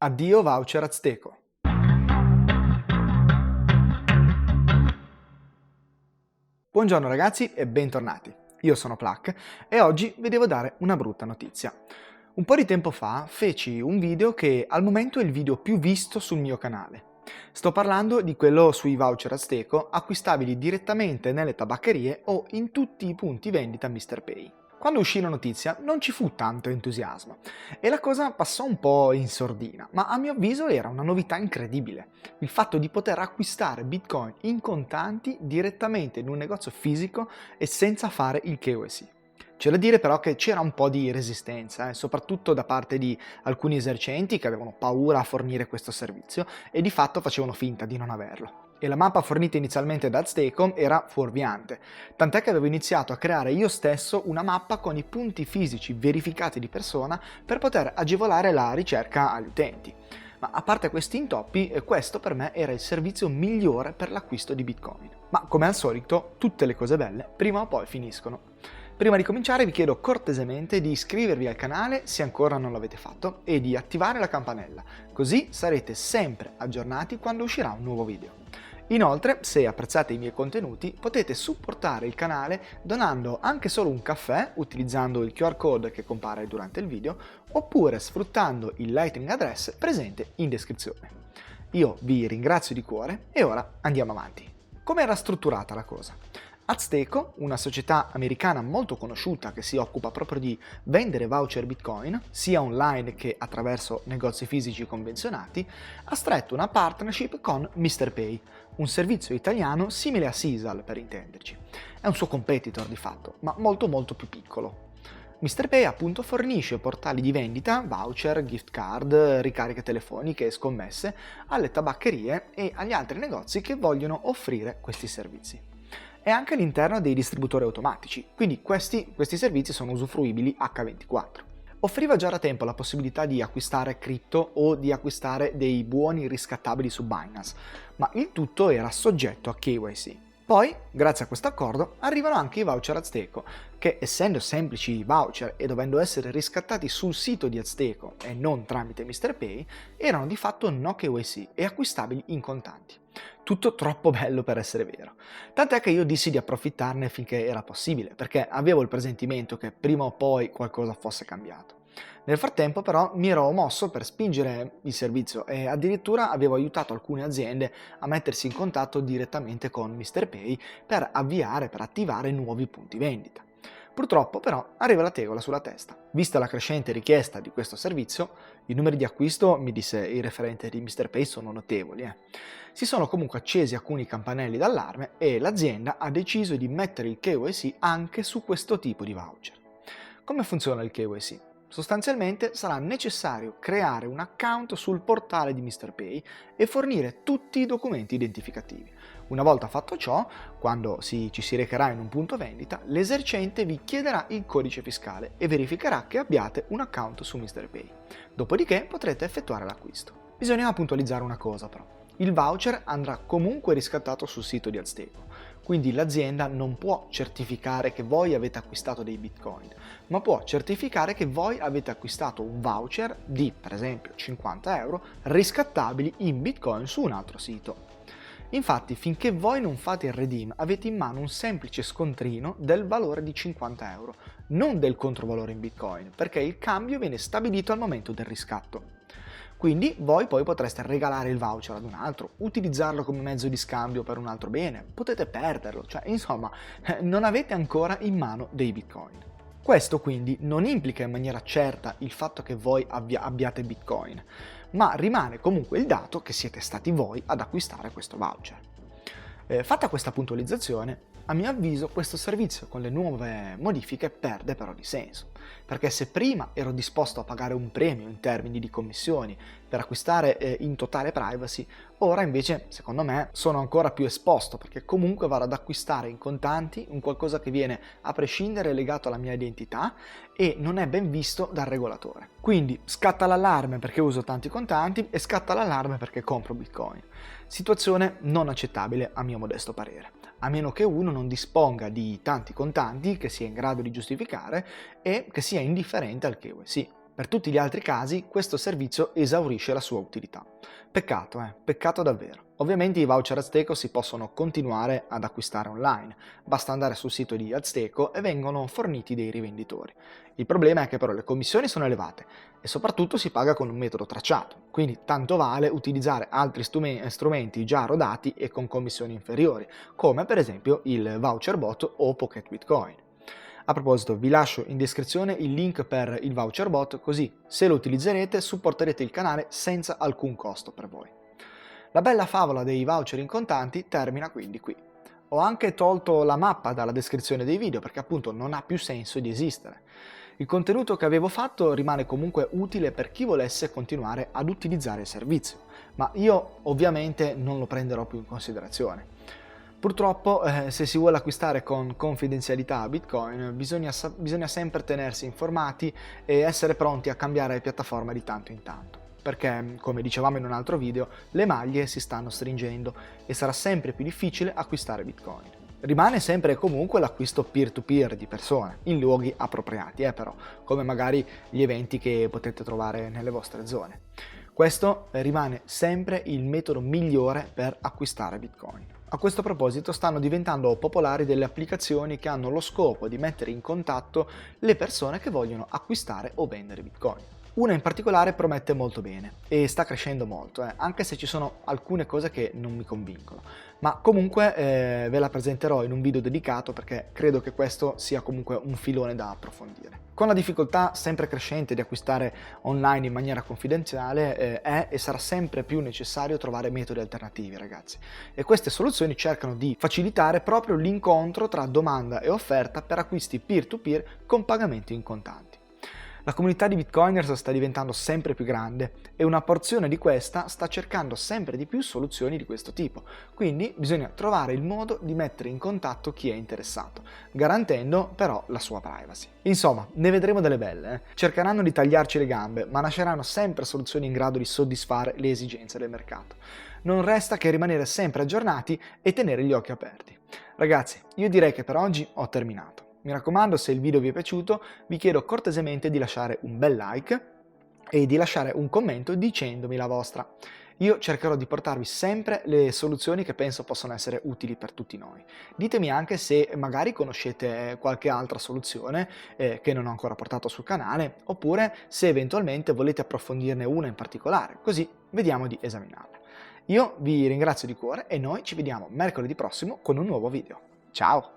Addio voucher Azteco. Buongiorno ragazzi e bentornati. Io sono Plac e oggi vi devo dare una brutta notizia. Un po' di tempo fa feci un video che al momento è il video più visto sul mio canale. Sto parlando di quello sui voucher Azteco acquistabili direttamente nelle tabaccherie o in tutti i punti vendita MrPay. Quando uscì la notizia non ci fu tanto entusiasmo e la cosa passò un po' in sordina, ma a mio avviso era una novità incredibile. Il fatto di poter acquistare Bitcoin in contanti direttamente in un negozio fisico e senza fare il KYC. C'è da dire però che c'era un po' di resistenza, soprattutto da parte di alcuni esercenti che avevano paura a fornire questo servizio e di fatto facevano finta di non averlo. E la mappa fornita inizialmente da Azteco era fuorviante, tant'è che avevo iniziato a creare io stesso una mappa con i punti fisici verificati di persona per poter agevolare la ricerca agli utenti. Ma a parte questi intoppi, questo per me era il servizio migliore per l'acquisto di Bitcoin. Ma come al solito, tutte le cose belle prima o poi finiscono. Prima di cominciare vi chiedo cortesemente di iscrivervi al canale se ancora non l'avete fatto e di attivare la campanella, così sarete sempre aggiornati quando uscirà un nuovo video. Inoltre, se apprezzate i miei contenuti, potete supportare il canale donando anche solo un caffè utilizzando il QR code che compare durante il video oppure sfruttando il Lightning Address presente in descrizione. Io vi ringrazio di cuore e ora andiamo avanti. Come era strutturata la cosa? Azteco, una società americana molto conosciuta che si occupa proprio di vendere voucher Bitcoin, sia online che attraverso negozi fisici convenzionati, ha stretto una partnership con MrPay, un servizio italiano simile a Sisal per intenderci. È un suo competitor di fatto, ma molto più piccolo. MrPay appunto fornisce portali di vendita, voucher, gift card, ricariche telefoniche e scommesse alle tabaccherie e agli altri negozi che vogliono offrire questi servizi. È anche all'interno dei distributori automatici, quindi questi servizi sono usufruibili H24. Offriva già da tempo la possibilità di acquistare cripto o di acquistare dei buoni riscattabili su Binance, ma il tutto era soggetto a KYC. Poi, grazie a questo accordo, arrivano anche i voucher Azteco, che essendo semplici voucher e dovendo essere riscattati sul sito di Azteco e non tramite MrPay, erano di fatto no KYC e acquistabili in contanti. Tutto troppo bello per essere vero. Tant'è che io dissi di approfittarne finché era possibile, perché avevo il presentimento che prima o poi qualcosa fosse cambiato. Nel frattempo però mi ero mosso per spingere il servizio e addirittura avevo aiutato alcune aziende a mettersi in contatto direttamente con MrPay per attivare nuovi punti vendita. Purtroppo però arriva la tegola sulla testa. Vista la crescente richiesta di questo servizio, i numeri di acquisto, mi disse il referente di MrPay, sono notevoli. Si sono comunque accesi alcuni campanelli d'allarme e l'azienda ha deciso di mettere il KYC anche su questo tipo di voucher. Come funziona il KYC? Sostanzialmente sarà necessario creare un account sul portale di MrPay e fornire tutti i documenti identificativi. Una volta fatto ciò, quando ci si recherà in un punto vendita, l'esercente vi chiederà il codice fiscale e verificherà che abbiate un account su MrPay. Dopodiché potrete effettuare l'acquisto. Bisogna puntualizzare una cosa però. Il voucher andrà comunque riscattato sul sito di Azteco, quindi l'azienda non può certificare che voi avete acquistato dei bitcoin, ma può certificare che voi avete acquistato un voucher di, per esempio, 50 euro riscattabili in bitcoin su un altro sito. Infatti, finché voi non fate il redeem, avete in mano un semplice scontrino del valore di 50 euro, non del controvalore in bitcoin, perché il cambio viene stabilito al momento del riscatto. Quindi voi poi potreste regalare il voucher ad un altro, utilizzarlo come mezzo di scambio per un altro bene, potete perderlo, cioè insomma non avete ancora in mano dei bitcoin. Questo quindi non implica in maniera certa il fatto che voi abbiate bitcoin, ma rimane comunque il dato che siete stati voi ad acquistare questo voucher. Fatta questa puntualizzazione, a mio avviso questo servizio con le nuove modifiche perde però di senso, perché se prima ero disposto a pagare un premio in termini di commissioni per acquistare in totale privacy, ora invece secondo me sono ancora più esposto perché comunque vado ad acquistare in contanti un qualcosa che viene a prescindere legato alla mia identità e non è ben visto dal regolatore. Quindi scatta l'allarme perché uso tanti contanti e scatta l'allarme perché compro Bitcoin. Situazione non accettabile a mio modesto parere, a meno che uno non disponga di tanti contanti che sia in grado di giustificare e che sia indifferente al KYC. Per tutti gli altri casi questo servizio esaurisce la sua utilità. Peccato, peccato davvero. Ovviamente i voucher Azteco si possono continuare ad acquistare online, basta andare sul sito di Azteco e vengono forniti dei rivenditori. Il problema è che però le commissioni sono elevate e soprattutto si paga con un metodo tracciato, quindi tanto vale utilizzare altri strumenti già rodati e con commissioni inferiori, come per esempio il Voucher Bot o Pocket Bitcoin. A proposito, vi lascio in descrizione il link per il Voucher Bot, così se lo utilizzerete supporterete il canale senza alcun costo per voi. La bella favola dei voucher in contanti termina quindi qui. Ho anche tolto la mappa dalla descrizione dei video perché appunto non ha più senso di esistere. Il contenuto che avevo fatto rimane comunque utile per chi volesse continuare ad utilizzare il servizio, ma io ovviamente non lo prenderò più in considerazione. Purtroppo se si vuole acquistare con confidenzialità Bitcoin bisogna sempre tenersi informati e essere pronti a cambiare piattaforma di tanto in tanto, perché come dicevamo in un altro video le maglie si stanno stringendo e sarà sempre più difficile acquistare Bitcoin. Rimane sempre e comunque l'acquisto peer-to-peer di persone, in luoghi appropriati però, come magari gli eventi che potete trovare nelle vostre zone. Questo rimane sempre il metodo migliore per acquistare Bitcoin. A questo proposito stanno diventando popolari delle applicazioni che hanno lo scopo di mettere in contatto le persone che vogliono acquistare o vendere Bitcoin. Una in particolare promette molto bene e sta crescendo molto, anche se ci sono alcune cose che non mi convincono, ma comunque ve la presenterò in un video dedicato perché credo che questo sia comunque un filone da approfondire. Con la difficoltà sempre crescente di acquistare online in maniera confidenziale è e sarà sempre più necessario trovare metodi alternativi, ragazzi, e queste soluzioni cercano di facilitare proprio l'incontro tra domanda e offerta per acquisti peer-to-peer con pagamenti in contanti. La comunità di Bitcoiners sta diventando sempre più grande e una porzione di questa sta cercando sempre di più soluzioni di questo tipo, quindi bisogna trovare il modo di mettere in contatto chi è interessato, garantendo però la sua privacy. Insomma, ne vedremo delle belle, Cercheranno di tagliarci le gambe, ma nasceranno sempre soluzioni in grado di soddisfare le esigenze del mercato. Non resta che rimanere sempre aggiornati e tenere gli occhi aperti. Ragazzi, io direi che per oggi ho terminato. Mi raccomando, se il video vi è piaciuto, vi chiedo cortesemente di lasciare un bel like e di lasciare un commento dicendomi la vostra. Io cercherò di portarvi sempre le soluzioni che penso possano essere utili per tutti noi. Ditemi anche se magari conoscete qualche altra soluzione che non ho ancora portato sul canale, oppure se eventualmente volete approfondirne una in particolare, così vediamo di esaminarla. Io vi ringrazio di cuore e noi ci vediamo mercoledì prossimo con un nuovo video. Ciao!